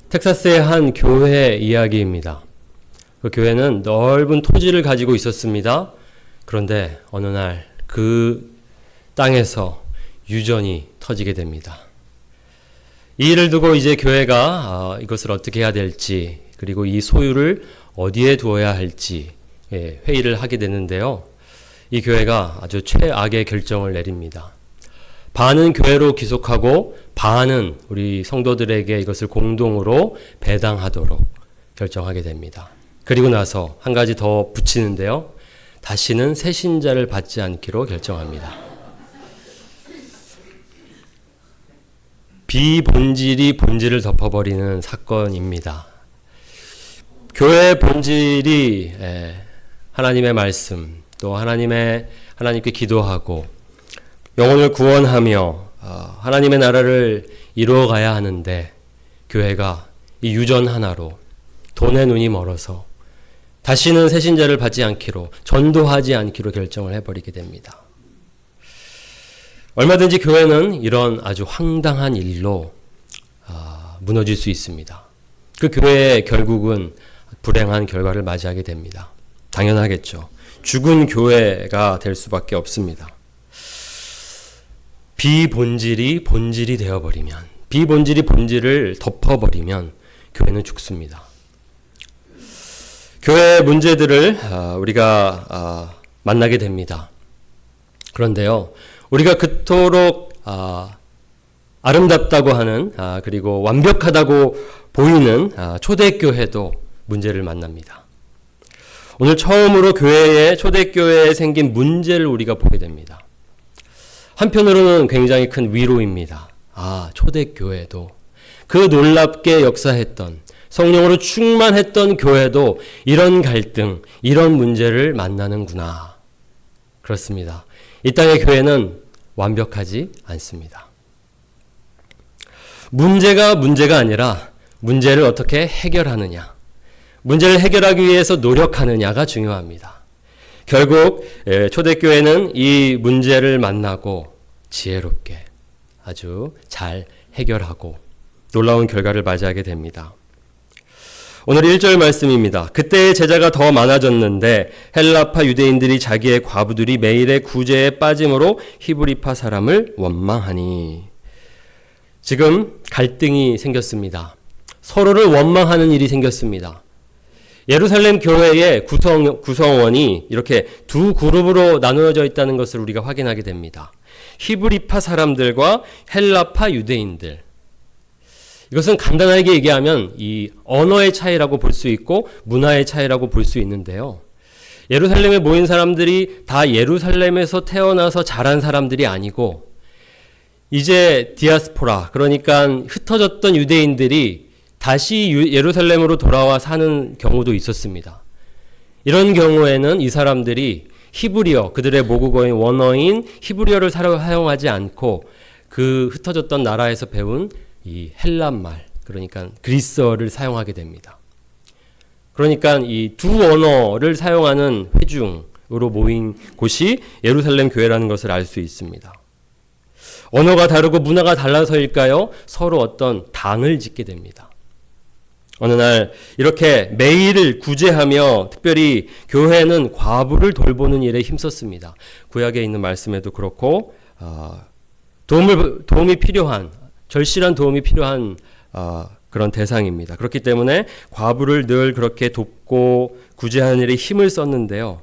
텍사스의 한 교회 이야기입니다. 그 교회는 넓은 토지를 가지고 있었습니다. 그런데 어느 날 그 땅에서 유전이 터지게 됩니다. 이 일을 두고 이제 교회가 이것을 어떻게 해야 될지, 그리고 이 소유를 어디에 두어야 할지 회의를 하게 되는데요. 이 교회가 아주 최악의 결정을 내립니다. 반은 교회로 귀속하고 반은 우리 성도들에게 이것을 공동으로 배당하도록 결정하게 됩니다. 그리고 나서 한 가지 더 붙이는데요. 다시는 새신자를 받지 않기로 결정합니다. 비본질이 본질을 덮어버리는 사건입니다. 교회의 본질이 하나님의 말씀, 또 하나님께 기도하고 영혼을 구원하며 하나님의 나라를 이루어가야 하는데, 교회가 이 유전 하나로 돈의 눈이 멀어서 다시는 새신자를 받지 않기로, 전도하지 않기로 결정을 해버리게 됩니다. 얼마든지 교회는 이런 아주 황당한 일로 무너질 수 있습니다. 그 교회의 결국은 불행한 결과를 맞이하게 됩니다. 당연하겠죠. 죽은 교회가 될 수밖에 없습니다. 비본질이 본질이 되어버리면, 비본질이 본질을 덮어버리면 교회는 죽습니다. 교회의 문제들을 우리가 만나게 됩니다. 그런데요, 우리가 그토록 아름답다고 하는 그리고 완벽하다고 보이는 초대교회도 문제를 만납니다. 오늘 처음으로 초대교회에 생긴 문제를 우리가 보게 됩니다. 한편으로는 굉장히 큰 위로입니다. 초대교회도, 그 놀랍게 역사했던, 성령으로 충만했던 교회도 이런 갈등, 이런 문제를 만나는구나. 그렇습니다. 이 땅의 교회는 완벽하지 않습니다. 문제가 아니라 문제를 어떻게 해결하느냐, 문제를 해결하기 위해서 노력하느냐가 중요합니다. 결국 초대교회는 이 문제를 만나고 지혜롭게 아주 잘 해결하고 놀라운 결과를 맞이하게 됩니다. 오늘 1절 말씀입니다. 그때의 제자가 더 많아졌는데 헬라파 유대인들이 자기의 과부들이 매일의 구제에 빠짐으로 히브리파 사람을 원망하니. 지금 갈등이 생겼습니다. 서로를 원망하는 일이 생겼습니다. 예루살렘 교회의 구성원이 이렇게 두 그룹으로 나누어져 있다는 것을 우리가 확인하게 됩니다. 히브리파 사람들과 헬라파 유대인들. 이것은 간단하게 얘기하면 이 언어의 차이라고 볼 수 있고 문화의 차이라고 볼 수 있는데요. 예루살렘에 모인 사람들이 다 예루살렘에서 태어나서 자란 사람들이 아니고, 이제 디아스포라, 그러니까 흩어졌던 유대인들이 다시 예루살렘으로 돌아와 사는 경우도 있었습니다. 이런 경우에는 이 사람들이 히브리어, 그들의 모국어인 원어인 히브리어를 사용하지 않고 그 흩어졌던 나라에서 배운 이 헬란말, 그러니까 그리스어를 사용하게 됩니다. 그러니까 이 두 언어를 사용하는 회중으로 모인 곳이 예루살렘 교회라는 것을 알 수 있습니다. 언어가 다르고 문화가 달라서일까요? 서로 어떤 당을 짓게 됩니다. 어느 날 이렇게 매일을 구제하며, 특별히 교회는 과부를 돌보는 일에 힘썼습니다. 구약에 있는 말씀에도 그렇고 도움이 필요한, 절실한 도움이 필요한 그런 대상입니다. 그렇기 때문에 과부를 늘 그렇게 돕고 구제하는 일에 힘을 썼는데요.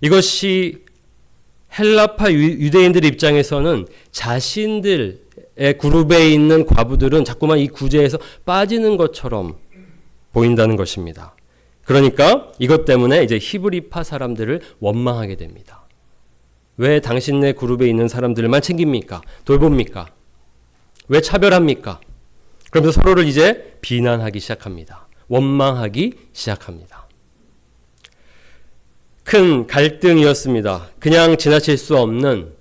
이것이 헬라파 유대인들 입장에서는 자신들의 그룹에 있는 과부들은 자꾸만 이 구제에서 빠지는 것처럼 보인다는 것입니다. 그러니까 이것 때문에 이제 히브리파 사람들을 원망하게 됩니다. 왜 당신네 그룹에 있는 사람들만 챙깁니까? 돌봅니까? 왜 차별합니까? 그러면서 서로를 이제 비난하기 시작합니다. 원망하기 시작합니다. 큰 갈등이었습니다. 그냥 지나칠 수 없는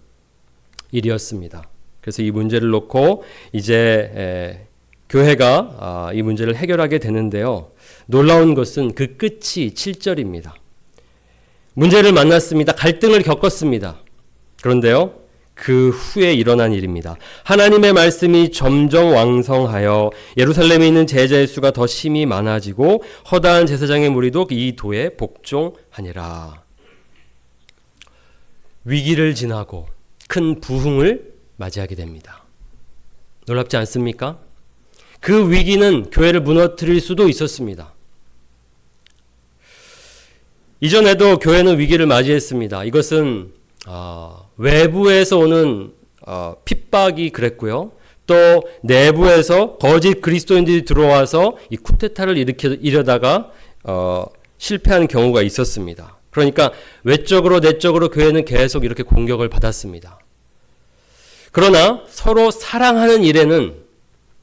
일이었습니다. 그래서 이 문제를 놓고 이제 교회가 이 문제를 해결하게 되는데요. 놀라운 것은 그 끝이 7절입니다. 문제를 만났습니다. 갈등을 겪었습니다. 그런데요, 그 후에 일어난 일입니다. 하나님의 말씀이 점점 왕성하여 예루살렘에 있는 제자의 수가 더 심히 많아지고 허다한 제사장의 무리도 이 도에 복종하니라. 위기를 지나고 큰 부흥을 맞이하게 됩니다. 놀랍지 않습니까? 그 위기는 교회를 무너뜨릴 수도 있었습니다. 이전에도 교회는 위기를 맞이했습니다. 이것은 외부에서 오는 핍박이 그랬고요. 또 내부에서 거짓 그리스도인들이 들어와서 이 쿠데타를 일으려다가 실패한 경우가 있었습니다. 그러니까 외적으로 내적으로 교회는 계속 이렇게 공격을 받았습니다. 그러나 서로 사랑하는 일에는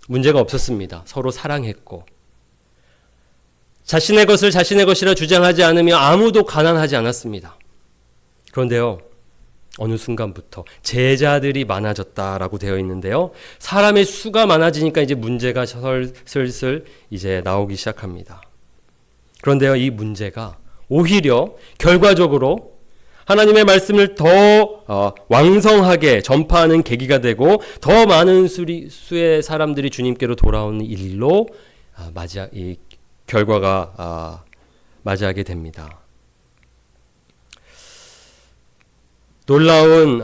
문제가 없었습니다. 서로 사랑했고 자신의 것을 자신의 것이라 주장하지 않으며 아무도 가난하지 않았습니다. 그런데요, 어느 순간부터 제자들이 많아졌다라고 되어 있는데요. 사람의 수가 많아지니까 이제 문제가 슬슬 이제 나오기 시작합니다. 그런데요, 이 문제가 오히려 결과적으로 하나님의 말씀을 더 왕성하게 전파하는 계기가 되고 더 많은 수의 사람들이 주님께로 돌아오는 일로 이 결과가 맞이하게 됩니다. 놀라운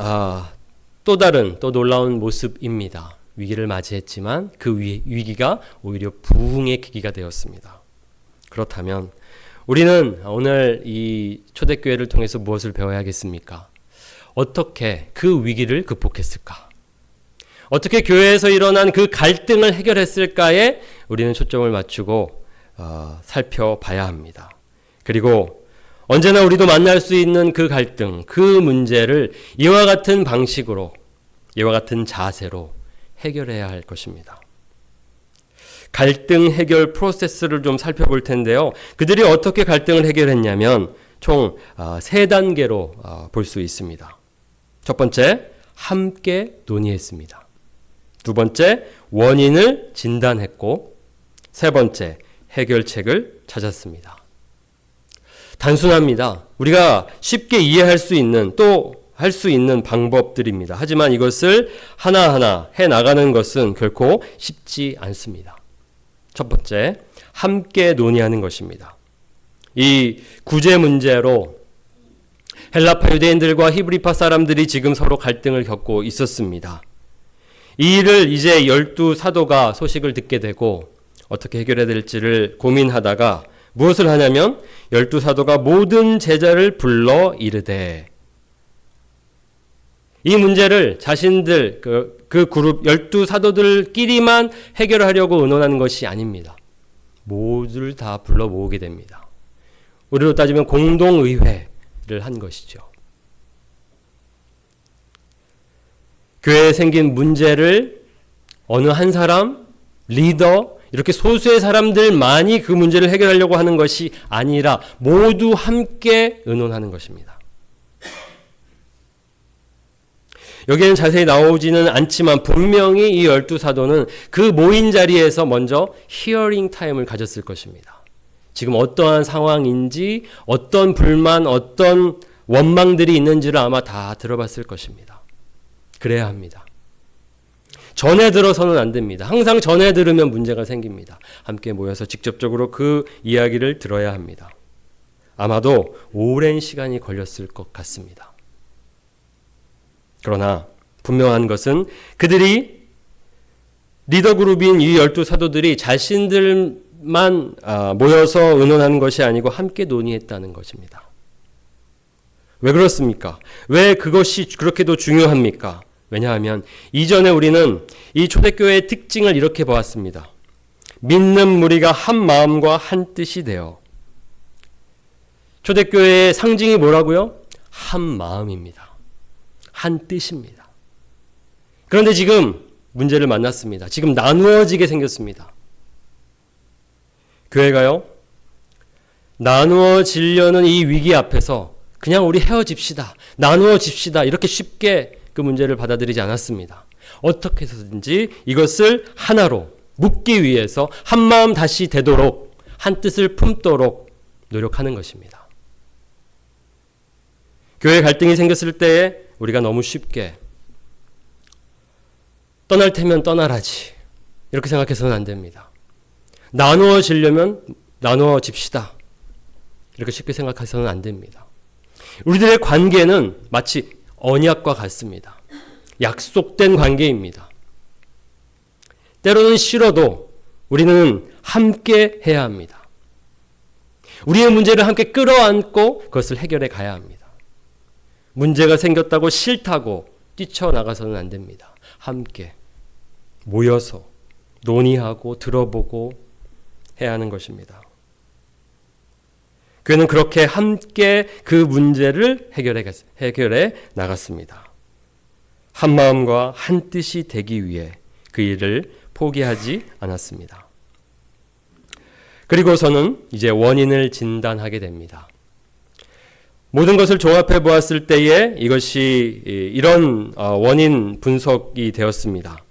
또 다른 놀라운 모습입니다. 위기를 맞이했지만 그 위기가 오히려 부흥의 계기가 되었습니다. 그렇다면 우리는 오늘 이 초대교회를 통해서 무엇을 배워야겠습니까? 어떻게 그 위기를 극복했을까? 어떻게 교회에서 일어난 그 갈등을 해결했을까에 우리는 초점을 맞추고 살펴봐야 합니다. 그리고 언제나 우리도 만날 수 있는 그 갈등, 그 문제를 이와 같은 방식으로, 이와 같은 자세로 해결해야 할 것입니다. 갈등 해결 프로세스를 좀 살펴볼 텐데요. 그들이 어떻게 갈등을 해결했냐면 총 3단계로 볼 수 있습니다. 첫 번째, 함께 논의했습니다. 두 번째, 원인을 진단했고, 세 번째, 해결책을 찾았습니다. 단순합니다. 우리가 쉽게 이해할 수 있는 또 할 수 있는 방법들입니다. 하지만 이것을 하나하나 해나가는 것은 결코 쉽지 않습니다. 첫 번째, 함께 논의하는 것입니다. 이 구제 문제로 헬라파 유대인들과 히브리파 사람들이 지금 서로 갈등을 겪고 있었습니다. 이 일을 이제 12사도가 소식을 듣게 되고 어떻게 해결해야 될지를 고민하다가 무엇을 하냐면 12사도가 모든 제자를 불러 이르되, 이 문제를 자신들 그 그룹 12사도들끼리만 해결하려고 의논하는 것이 아닙니다. 모두를 다 불러 모으게 됩니다. 우리로 따지면 공동의회를 한 것이죠. 교회에 생긴 문제를 어느 한 사람, 리더, 이렇게 소수의 사람들만이 그 문제를 해결하려고 하는 것이 아니라 모두 함께 의논하는 것입니다. 여기에는 자세히 나오지는 않지만 분명히 이 12사도는 그 모인 자리에서 먼저 히어링 타임을 가졌을 것입니다. 지금 어떠한 상황인지, 어떤 불만, 어떤 원망들이 있는지를 아마 다 들어봤을 것입니다. 그래야 합니다. 전에 들어서는 안 됩니다. 항상 전에 들으면 문제가 생깁니다. 함께 모여서 직접적으로 그 이야기를 들어야 합니다. 아마도 오랜 시간이 걸렸을 것 같습니다. 그러나 분명한 것은 그들이 리더 그룹인 이 12사도들이 자신들만 모여서 의논하는 것이 아니고 함께 논의했다는 것입니다. 왜 그렇습니까? 왜 그것이 그렇게도 중요합니까? 왜냐하면 이전에 우리는 이 초대교회의 특징을 이렇게 보았습니다. 믿는 무리가 한 마음과 한 뜻이 되어. 초대교회의 상징이 뭐라고요? 한 마음입니다. 한 뜻입니다. 그런데 지금 문제를 만났습니다. 지금 나누어지게 생겼습니다. 교회가요, 나누어지려는 이 위기 앞에서 그냥 우리 헤어집시다, 나누어집시다, 이렇게 쉽게 그 문제를 받아들이지 않았습니다. 어떻게 해서든지 이것을 하나로 묶기 위해서 한 마음 다시 되도록, 한 뜻을 품도록 노력하는 것입니다. 교회 갈등이 생겼을 때에 우리가 너무 쉽게 떠날 테면 떠나라지. 이렇게 생각해서는 안 됩니다. 나누어지려면 나누어집시다. 이렇게 쉽게 생각해서는 안 됩니다. 우리들의 관계는 마치 언약과 같습니다. 약속된 관계입니다. 때로는 싫어도 우리는 함께 해야 합니다. 우리의 문제를 함께 끌어안고 그것을 해결해 가야 합니다. 문제가 생겼다고 싫다고 뛰쳐나가서는 안 됩니다. 함께 모여서 논의하고 들어보고 해야 하는 것입니다. 교회는 그렇게 함께 그 문제를 해결해 나갔습니다. 한 마음과 한 뜻이 되기 위해 그 일을 포기하지 않았습니다. 그리고서는 이제 원인을 진단하게 됩니다. 모든 것을 종합해 보았을 때에 이것이 이런 원인 분석이 되었습니다.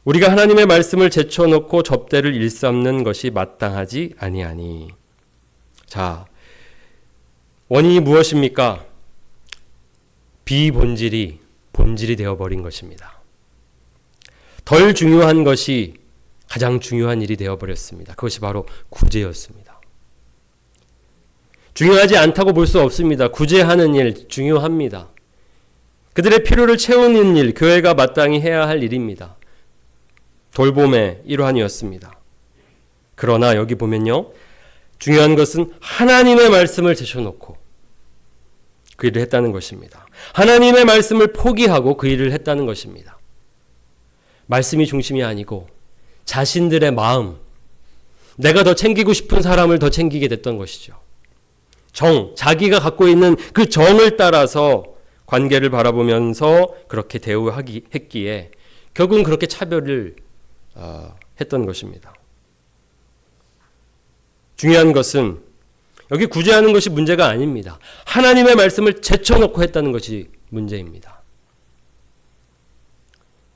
우리가 하나님의 말씀을 제쳐놓고 접대를 일삼는 것이 마땅하지 아니하니. 자, 원인이 무엇입니까? 비본질이 본질이 되어버린 것입니다. 덜 중요한 것이 가장 중요한 일이 되어버렸습니다. 그것이 바로 구제였습니다. 중요하지 않다고 볼 수 없습니다. 구제하는 일 중요합니다. 그들의 필요를 채우는 일, 교회가 마땅히 해야 할 일입니다. 돌봄의 일환이었습니다. 그러나 여기 보면요, 중요한 것은 하나님의 말씀을 제쳐놓고 그 일을 했다는 것입니다. 하나님의 말씀을 포기하고 그 일을 했다는 것입니다. 말씀이 중심이 아니고 자신들의 마음, 내가 더 챙기고 싶은 사람을 더 챙기게 됐던 것이죠. 자기가 갖고 있는 그 정을 따라서 관계를 바라보면서 그렇게 대우했기에 결국은 그렇게 차별을 했던 것입니다. 중요한 것은 여기 구제하는 것이 문제가 아닙니다. 하나님의 말씀을 제쳐놓고 했다는 것이 문제입니다.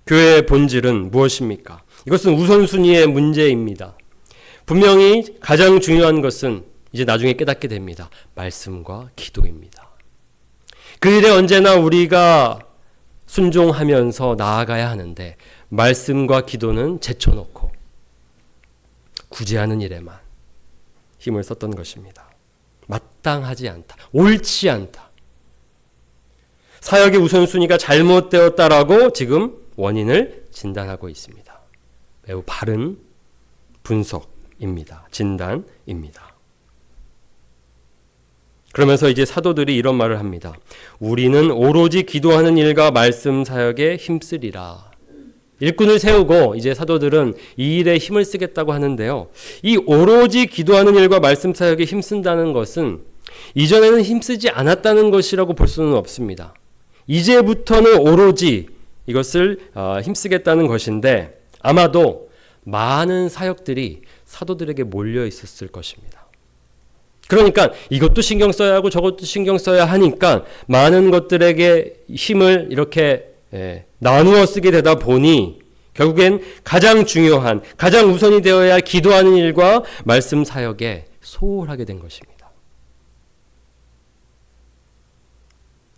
교회의 본질은 무엇입니까? 이것은 우선순위의 문제입니다. 분명히 가장 중요한 것은 이제 나중에 깨닫게 됩니다. 말씀과 기도입니다. 그 일에 언제나 우리가 순종하면서 나아가야 하는데 말씀과 기도는 제쳐놓고 구제하는 일에만 힘을 썼던 것입니다. 마땅하지 않다. 옳지 않다. 사역의 우선순위가 잘못되었다라고 지금 원인을 진단하고 있습니다. 매우 바른 분석입니다. 진단입니다. 그러면서 이제 사도들이 이런 말을 합니다. 우리는 오로지 기도하는 일과 말씀 사역에 힘쓰리라. 일꾼을 세우고 이제 사도들은 이 일에 힘을 쓰겠다고 하는데요. 이 오로지 기도하는 일과 말씀 사역에 힘쓴다는 것은 이전에는 힘쓰지 않았다는 것이라고 볼 수는 없습니다. 이제부터는 오로지 이것을 힘쓰겠다는 것인데 아마도 많은 사역들이 사도들에게 몰려 있었을 것입니다. 그러니까 이것도 신경 써야 하고 저것도 신경 써야 하니까 많은 것들에게 힘을 이렇게 나누어 쓰게 되다 보니 결국엔 가장 중요한, 가장 우선이 되어야 할 기도하는 일과 말씀 사역에 소홀하게 된 것입니다.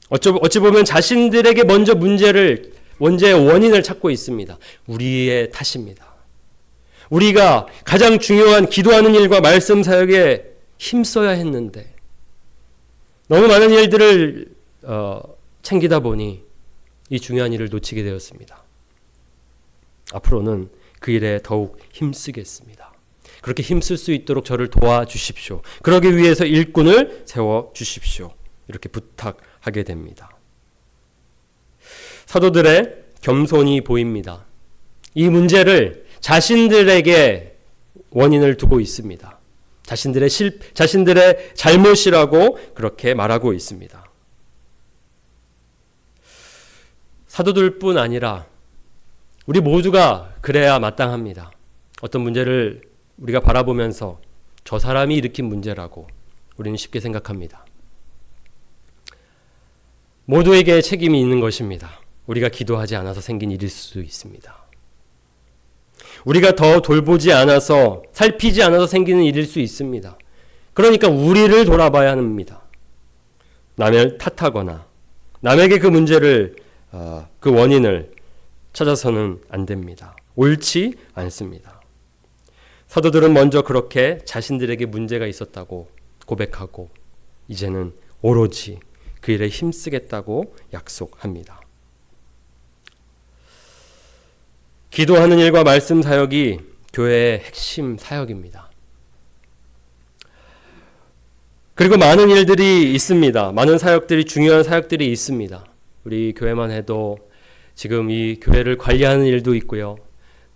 어찌 보면 자신들에게 먼저 문제의 원인을 찾고 있습니다. 우리의 탓입니다. 우리가 가장 중요한 기도하는 일과 말씀 사역에 힘써야 했는데 너무 많은 일들을 챙기다 보니 이 중요한 일을 놓치게 되었습니다. 앞으로는 그 일에 더욱 힘쓰겠습니다. 그렇게 힘쓸 수 있도록 저를 도와주십시오. 그러기 위해서 일꾼을 세워주십시오. 이렇게 부탁하게 됩니다. 사도들의 겸손이 보입니다. 이 문제를 자신들에게 원인을 두고 있습니다. 자신들의 잘못이라고 그렇게 말하고 있습니다. 사도들뿐 아니라 우리 모두가 그래야 마땅합니다. 어떤 문제를 우리가 바라보면서 저 사람이 일으킨 문제라고 우리는 쉽게 생각합니다. 모두에게 책임이 있는 것입니다. 우리가 기도하지 않아서 생긴 일일 수 있습니다. 우리가 더 돌보지 않아서, 살피지 않아서 생기는 일일 수 있습니다. 그러니까 우리를 돌아봐야 합니다. 남을 탓하거나 남에게 그 문제를, 그 원인을 찾아서는 안 됩니다. 옳지 않습니다. 사도들은 먼저 그렇게 자신들에게 문제가 있었다고 고백하고 이제는 오로지 그 일에 힘쓰겠다고 약속합니다. 기도하는 일과 말씀 사역이 교회의 핵심 사역입니다. 그리고 많은 일들이 있습니다. 많은 사역들이, 중요한 사역들이 있습니다. 우리 교회만 해도 지금 이 교회를 관리하는 일도 있고요.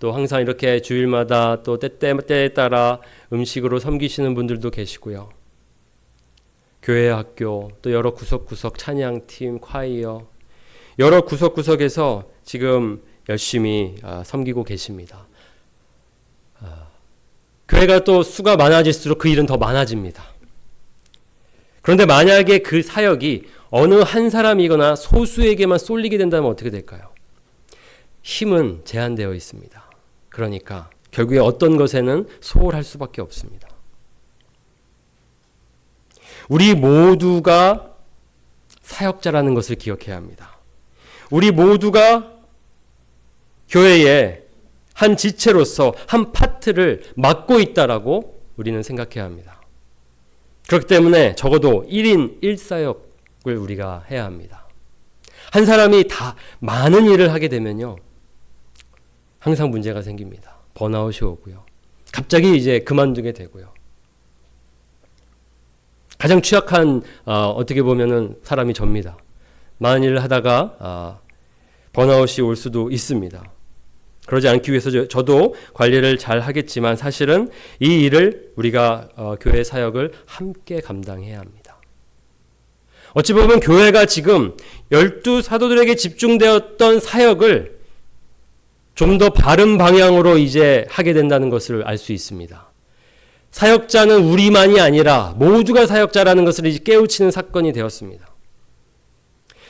또 항상 이렇게 주일마다 또 때에 따라 음식으로 섬기시는 분들도 계시고요. 교회 학교, 또 여러 구석구석 찬양팀, 콰이어, 여러 구석구석에서 지금 열심히 섬기고 계십니다. 교회가 또 수가 많아질수록 그 일은 더 많아집니다. 그런데 만약에 그 사역이 어느 한 사람이거나 소수에게만 쏠리게 된다면 어떻게 될까요? 힘은 제한되어 있습니다. 그러니까 결국에 어떤 것에는 소홀할 수밖에 없습니다. 우리 모두가 사역자라는 것을 기억해야 합니다. 우리 모두가 교회의 한 지체로서 한 파트를 맡고 있다라고 우리는 생각해야 합니다. 그렇기 때문에 적어도 1인 1사역을 우리가 해야 합니다. 한 사람이 다 많은 일을 하게 되면요, 항상 문제가 생깁니다. 번아웃이 오고요. 갑자기 이제 그만두게 되고요. 가장 취약한 어떻게 보면은 사람이 접니다. 많은 일을 하다가 번아웃이 올 수도 있습니다. 그러지 않기 위해서 저도 관리를 잘 하겠지만 사실은 이 일을 우리가 교회 사역을 함께 감당해야 합니다. 어찌 보면 교회가 지금 12사도들에게 집중되었던 사역을 좀 더 바른 방향으로 이제 하게 된다는 것을 알 수 있습니다. 사역자는 우리만이 아니라 모두가 사역자라는 것을 이제 깨우치는 사건이 되었습니다.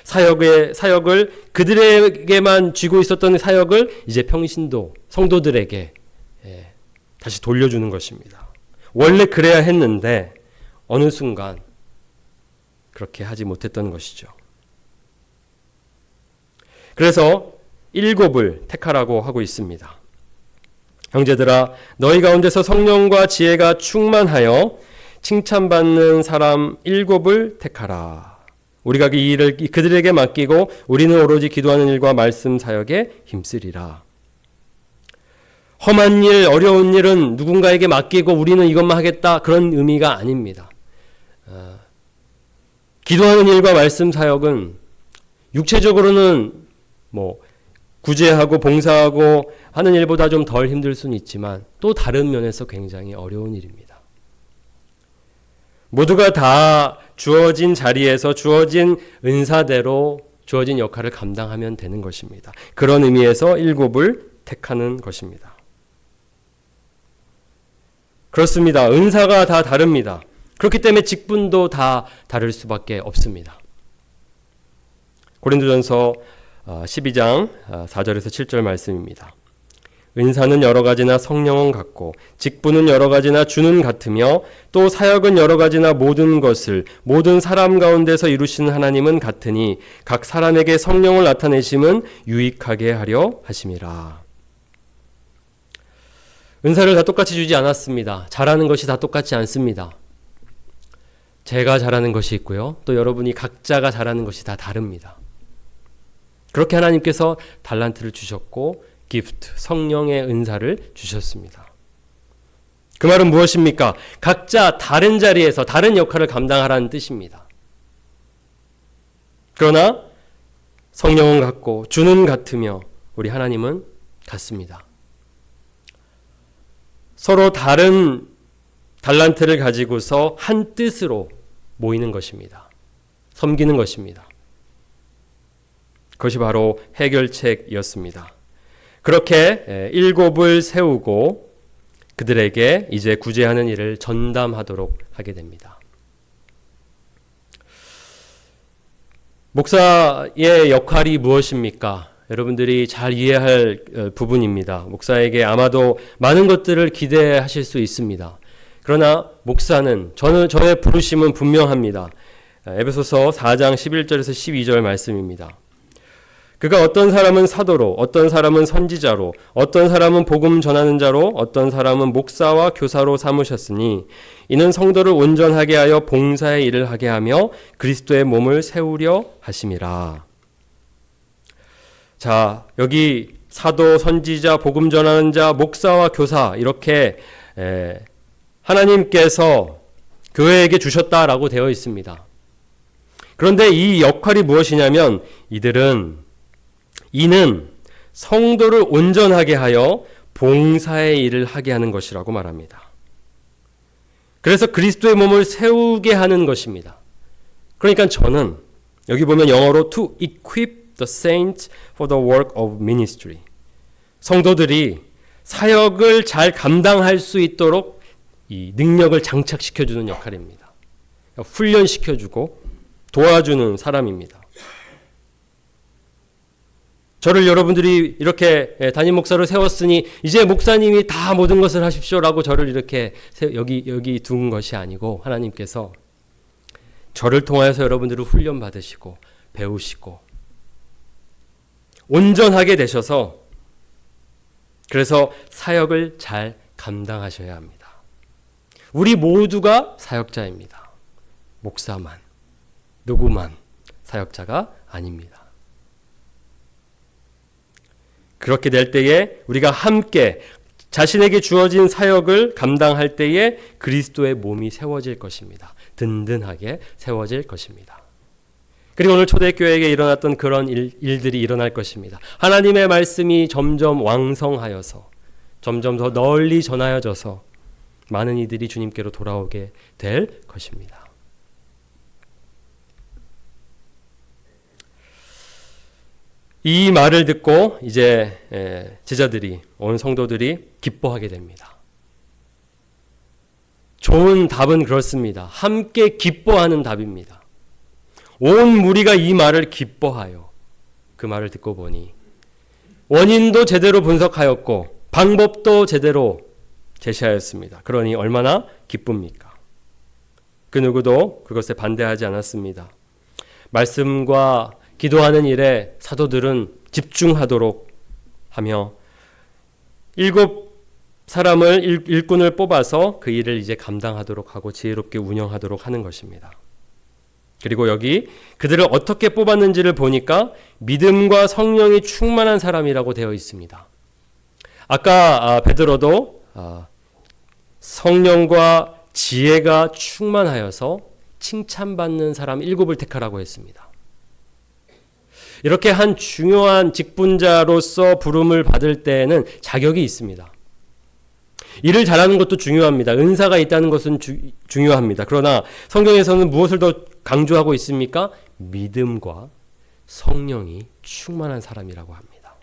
사역을 그들에게만 쥐고 있었던 사역을 이제 평신도 성도들에게 다시 돌려주는 것입니다. 원래 그래야 했는데 어느 순간 그렇게 하지 못했던 것이죠. 그래서 7을 택하라고 하고 있습니다. 형제들아, 너희 가운데서 성령과 지혜가 충만하여 칭찬받는 사람 7을 택하라. 우리가 이 일을 그들에게 맡기고 우리는 오로지 기도하는 일과 말씀 사역에 힘쓰리라. 험한 일, 어려운 일은 누군가에게 맡기고 우리는 이것만 하겠다, 그런 의미가 아닙니다. 기도하는 일과 말씀 사역은 육체적으로는 구제하고 봉사하고 하는 일보다 좀 덜 힘들 수는 있지만 또 다른 면에서 굉장히 어려운 일입니다. 모두가 다 주어진 자리에서 주어진 은사대로 주어진 역할을 감당하면 되는 것입니다. 그런 의미에서 7을 택하는 것입니다. 그렇습니다. 은사가 다 다릅니다. 그렇기 때문에 직분도 다 다를 수밖에 없습니다. 고린도전서 12장 4절에서 7절 말씀입니다. 은사는 여러 가지나 성령은 같고 직분은 여러 가지나 주는 같으며 또 사역은 여러 가지나 모든 것을 모든 사람 가운데서 이루시는 하나님은 같으니 각 사람에게 성령을 나타내심은 유익하게 하려 하심이라. 은사를 다 똑같이 주지 않았습니다. 잘하는 것이 다 똑같지 않습니다. 제가 잘하는 것이 있고요. 또 여러분이 각자가 잘하는 것이 다 다릅니다. 그렇게 하나님께서 달란트를 주셨고 기프트, 성령의 은사를 주셨습니다. 그 말은 무엇입니까? 각자 다른 자리에서 다른 역할을 감당하라는 뜻입니다. 그러나 성령은 같고 주는 같으며 우리 하나님은 같습니다. 서로 다른 달란트를 가지고서 한 뜻으로 모이는 것입니다. 섬기는 것입니다. 그것이 바로 해결책이었습니다. 그렇게 7을 세우고 그들에게 이제 구제하는 일을 전담하도록 하게 됩니다. 목사의 역할이 무엇입니까? 여러분들이 잘 이해할 부분입니다. 목사에게 아마도 많은 것들을 기대하실 수 있습니다. 그러나 목사는 저의 부르심은 분명합니다. 에베소서 4장 11절에서 12절 말씀입니다. 그가 어떤 사람은 사도로, 어떤 사람은 선지자로, 어떤 사람은 복음 전하는 자로, 어떤 사람은 목사와 교사로 삼으셨으니 이는 성도를 온전하게 하여 봉사의 일을 하게 하며 그리스도의 몸을 세우려 하심이라. 자, 여기 사도, 선지자, 복음 전하는 자, 목사와 교사 이렇게 하나님께서 교회에게 주셨다라고 되어 있습니다. 그런데 이 역할이 무엇이냐면 이는 성도를 온전하게 하여 봉사의 일을 하게 하는 것이라고 말합니다. 그래서 그리스도의 몸을 세우게 하는 것입니다. 그러니까 저는 여기 보면 영어로 to equip the saints for the work of ministry. 성도들이 사역을 잘 감당할 수 있도록 이 능력을 장착시켜주는 역할입니다. 훈련시켜주고 도와주는 사람입니다. 저를 여러분들이 이렇게 담임 목사로 세웠으니 이제 목사님이 다 모든 것을 하십시오라고 저를 이렇게 여기 둔 것이 아니고 하나님께서 저를 통하여서 여러분들을 훈련받으시고 배우시고 온전하게 되셔서 그래서 사역을 잘 감당하셔야 합니다. 우리 모두가 사역자입니다. 목사만, 누구만 사역자가 아닙니다. 그렇게 될 때에 우리가 함께 자신에게 주어진 사역을 감당할 때에 그리스도의 몸이 세워질 것입니다. 든든하게 세워질 것입니다. 그리고 오늘 초대교회에게 일어났던 그런 일들이 일어날 것입니다. 하나님의 말씀이 점점 왕성하여서 점점 더 널리 전하여져서 많은 이들이 주님께로 돌아오게 될 것입니다. 이 말을 듣고 이제 제자들이, 온 성도들이 기뻐하게 됩니다. 좋은 답은 그렇습니다. 함께 기뻐하는 답입니다. 온 무리가 이 말을 기뻐하여 그 말을 듣고 보니 원인도 제대로 분석하였고 방법도 제대로 제시하였습니다. 그러니 얼마나 기쁩니까? 그 누구도 그것에 반대하지 않았습니다. 말씀과 기도하는 일에 사도들은 집중하도록 하며 7사람을 일꾼을 뽑아서 그 일을 이제 감당하도록 하고 지혜롭게 운영하도록 하는 것입니다. 그리고 여기 그들을 어떻게 뽑았는지를 보니까 믿음과 성령이 충만한 사람이라고 되어 있습니다. 아까 베드로도 성령과 지혜가 충만하여서 칭찬받는 사람 7을 택하라고 했습니다. 이렇게 한 중요한 직분자로서 부름을 받을 때에는 자격이 있습니다. 일을 잘하는 것도 중요합니다. 은사가 있다는 것은 중요합니다. 그러나 성경에서는 무엇을 더 강조하고 있습니까? 믿음과 성령이 충만한 사람이라고 합니다.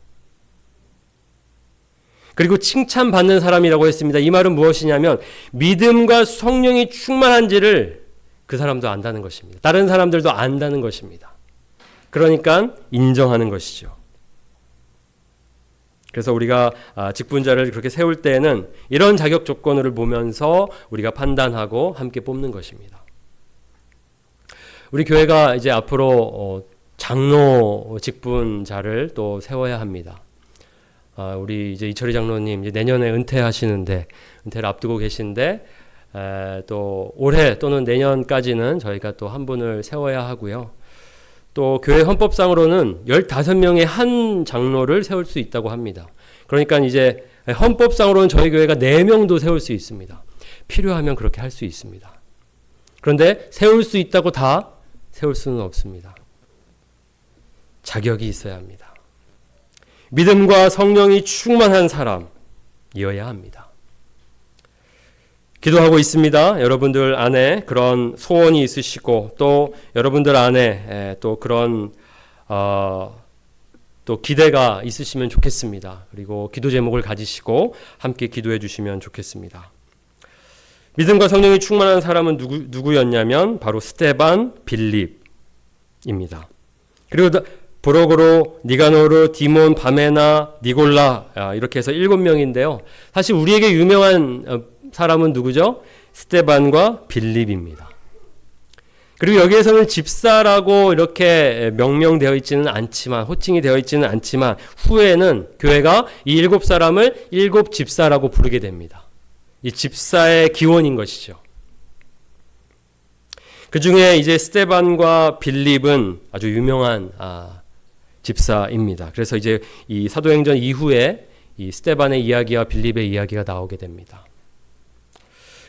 그리고 칭찬받는 사람이라고 했습니다. 이 말은 무엇이냐면 믿음과 성령이 충만한지를 그 사람도 안다는 것입니다. 다른 사람들도 안다는 것입니다. 그러니까 인정하는 것이죠. 그래서 우리가 직분자를 그렇게 세울 때에는 이런 자격 조건을 보면서 우리가 판단하고 함께 뽑는 것입니다. 우리 교회가 이제 앞으로 장로 직분자를 또 세워야 합니다. 우리 이제 이철희 장로님 이제 내년에 은퇴하시는데 은퇴를 앞두고 계신데 또 올해 또는 내년까지는 저희가 또 한 분을 세워야 하고요. 또 교회 헌법상으로는 15명의 한 장로를 세울 수 있다고 합니다. 그러니까 이제 헌법상으로는 저희 교회가 4명도 세울 수 있습니다. 필요하면 그렇게 할 수 있습니다. 그런데 세울 수 있다고 다 세울 수는 없습니다. 자격이 있어야 합니다. 믿음과 성령이 충만한 사람이어야 합니다. 기도하고 있습니다. 여러분들 안에 그런 소원이 있으시고 또 여러분들 안에 또 그런 또 기대가 있으시면 좋겠습니다. 그리고 기도 제목을 가지시고 함께 기도해 주시면 좋겠습니다. 믿음과 성령이 충만한 사람은 누구였냐면 바로 스데반, 빌립입니다. 그리고 브로고로, 니가노르, 디몬, 바메나, 니골라 이렇게 해서 7명인데요. 사실 우리에게 유명한 사람은 누구죠? 스데반과 빌립입니다. 그리고 여기에서는 집사라고 이렇게 명명되어 있지는 않지만, 호칭이 되어 있지는 않지만, 후에는 교회가 이 7사람을 7집사라고 부르게 됩니다. 이 집사의 기원인 것이죠. 그 중에 이제 스데반과 빌립은 아주 유명한 집사입니다. 그래서 이제 이 사도행전 이후에 이 스데반의 이야기와 빌립의 이야기가 나오게 됩니다.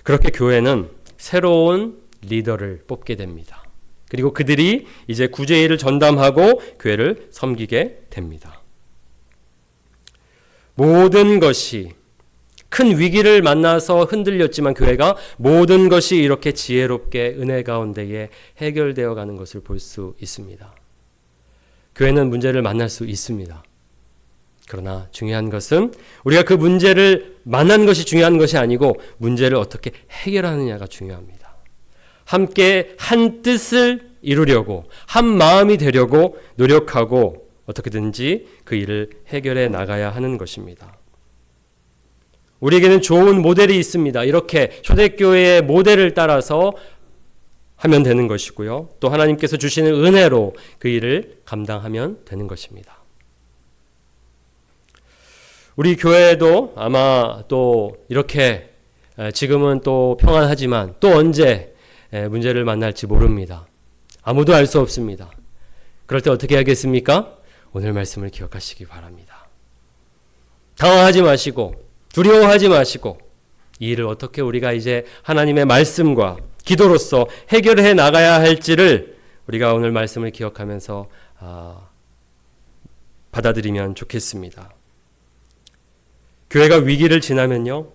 그렇게 교회는 새로운 리더를 뽑게 됩니다. 그리고 그들이 이제 구제일을 전담하고 교회를 섬기게 됩니다. 모든 것이 큰 위기를 만나서 흔들렸지만 교회가 모든 것이 이렇게 지혜롭게 은혜 가운데에 해결되어 가는 것을 볼 수 있습니다. 교회는 문제를 만날 수 있습니다. 그러나 중요한 것은 우리가 그 문제를 만난 것이 중요한 것이 아니고 문제를 어떻게 해결하느냐가 중요합니다. 함께 한 뜻을 이루려고, 한 마음이 되려고 노력하고 어떻게든지 그 일을 해결해 나가야 하는 것입니다. 우리에게는 좋은 모델이 있습니다. 이렇게 초대교회의 모델을 따라서 하면 되는 것이고요. 또 하나님께서 주시는 은혜로 그 일을 감당하면 되는 것입니다. 우리 교회도 아마 또 이렇게 지금은 또 평안하지만 또 언제 문제를 만날지 모릅니다. 아무도 알 수 없습니다. 그럴 때 어떻게 하겠습니까? 오늘 말씀을 기억하시기 바랍니다. 당황하지 마시고 두려워하지 마시고 이 일을 어떻게 우리가 이제 하나님의 말씀과 기도로서 해결해 나가야 할지를 우리가 오늘 말씀을 기억하면서 받아들이면 좋겠습니다. 교회가 위기를 지나면요,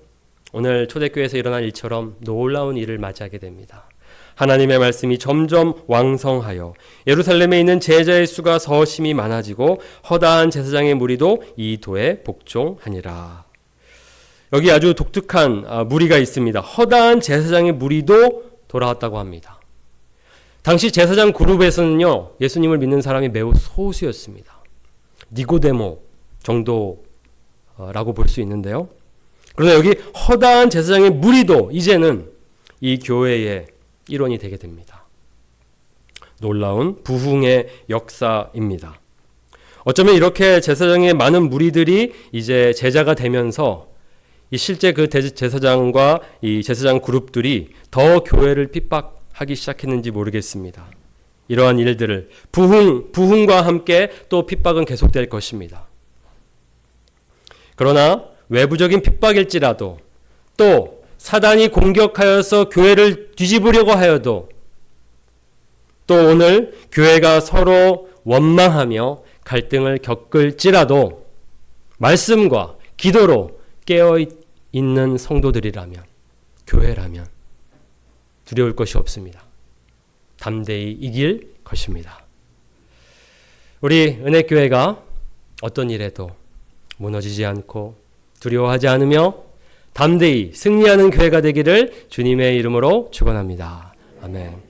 오늘 초대교회에서 일어난 일처럼 놀라운 일을 맞이하게 됩니다. 하나님의 말씀이 점점 왕성하여 예루살렘에 있는 제자의 수가 서심히 많아지고 허다한 제사장의 무리도 이 도에 복종하니라. 여기 아주 독특한 무리가 있습니다. 허다한 제사장의 무리도 돌아왔다고 합니다. 당시 제사장 그룹에서는요, 예수님을 믿는 사람이 매우 소수였습니다. 니고데모 정도라고 볼 수 있는데요. 그러나 여기 허다한 제사장의 무리도 이제는 이 교회의 일원이 되게 됩니다. 놀라운 부흥의 역사입니다. 어쩌면 이렇게 제사장의 많은 무리들이 이제 제자가 되면서 이 실제 그 제사장과 이 제사장 그룹들이 더 교회를 핍박하기 시작했는지 모르겠습니다. 이러한 일들을 부흥과 함께 또 핍박은 계속될 것입니다. 그러나 외부적인 핍박일지라도 또 사단이 공격하여서 교회를 뒤집으려고 하여도 또 오늘 교회가 서로 원망하며 갈등을 겪을지라도 말씀과 기도로 깨어있는 성도들이라면, 교회라면 두려울 것이 없습니다. 담대히 이길 것입니다. 우리 은혜교회가 어떤 일에도 무너지지 않고 두려워하지 않으며 담대히 승리하는 교회가 되기를 주님의 이름으로 축원합니다. 아멘.